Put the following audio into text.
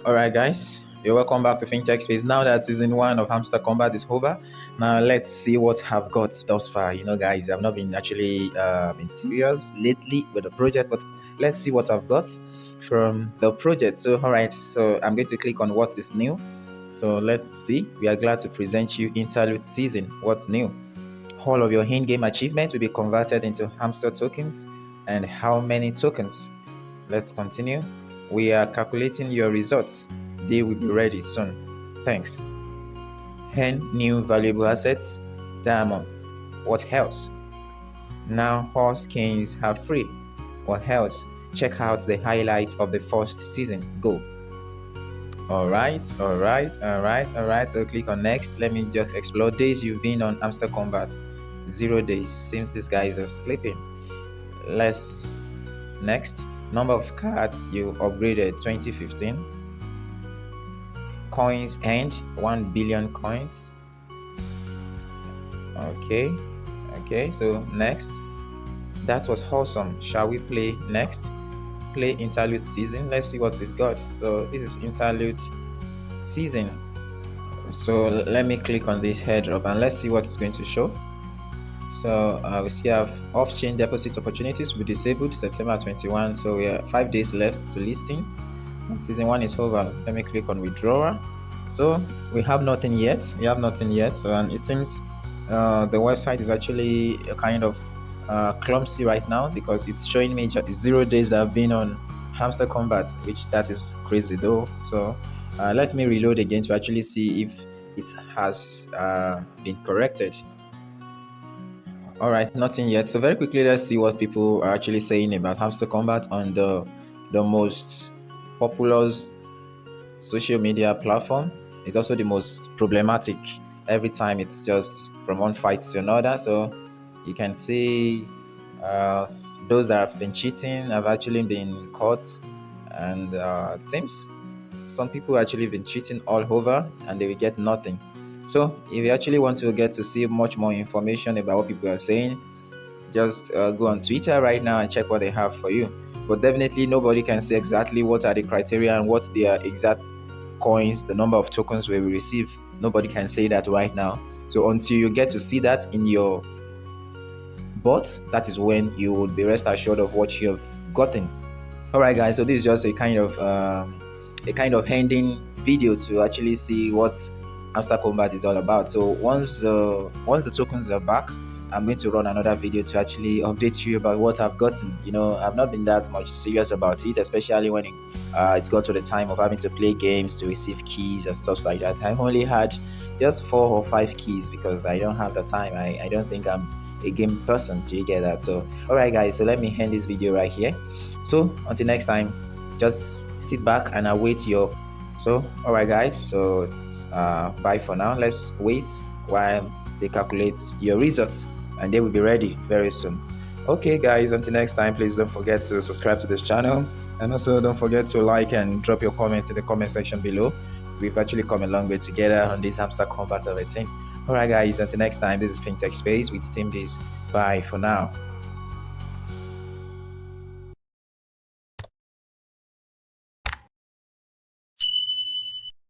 Alright guys, you're welcome back to FinTech Space. Now that season 1 of Hamster Kombat is over, now let's see what I've got thus far. Guys, I've not been actually been serious lately with the project, but let's see what I've got from the project. So alright, so I'm going to click on what is new. So let's see. We are glad to present you Interlude Season. What's new? All of your in-game achievements will be converted into Hamster tokens. And how many tokens? Let's continue. We are calculating your results. They will be ready soon. Thanks. Earn new valuable assets. Diamond. What else? Now all skins are free. What else? Check out the highlights of the first season. Go. Alright. So click on next. Let me just explore days you've been on Hamster Kombat. 0 days. Seems these guys are sleeping. Let's next. Number of cards you upgraded 2015. Coins earned 1 billion coins. Okay, so next. That was awesome. Shall we play next? Play Interlude Season. Let's see what we've got. So this is Interlude Season. So let me click on this airdrop and let's see what it's going to show. So we still have off-chain deposit opportunities will be disabled September 21. So we have 5 days left to listing. Season 1 is over. Let me click on withdrawal. So we have nothing yet. So and it seems the website is actually kind of clumsy right now because it's showing me just 0 days I've been on Hamster Kombat, which that is crazy though. So let me reload again to actually see if it has been corrected. Alright, nothing yet. So very quickly, let's see what people are actually saying about Hamster Kombat on the most popular social media platform. It's also the most problematic. Every time it's just from one fight to another. So you can see those that have been cheating have actually been caught, and it seems some people actually been cheating all over and they will get nothing. So if you actually want to get to see much more information about what people are saying, just go on Twitter right now and check what they have for you. But definitely nobody can say exactly what are the criteria and what their exact coins, the number of tokens we will receive. Nobody can say that right now. So until you get to see that in your bot, that is when you would be rest assured of what you have gotten. Alright guys, so this is just a kind of ending video to actually see what Hamster Kombat is all about. So once the tokens are back, I'm going to run another video to actually update you about what I've gotten. I've not been that much serious about it, especially when it's got to the time of having to play games to receive keys and stuff like that. I've only had just 4 or 5 keys because I don't have the time. I don't think I'm a game person to get that. So alright guys, so let me end this video right here. So until next time, just sit back and await your. So alright guys, so it's bye for now. Let's wait while they calculate your results and they will be ready very soon. Okay guys, until next time, please don't forget to subscribe to this channel, and also don't forget to like and drop your comments in the comment section below. We've actually come a long way together on this Hamster Kombat of a team. Alright guys, until next time, this is FinTech Space with Team This. Bye for now.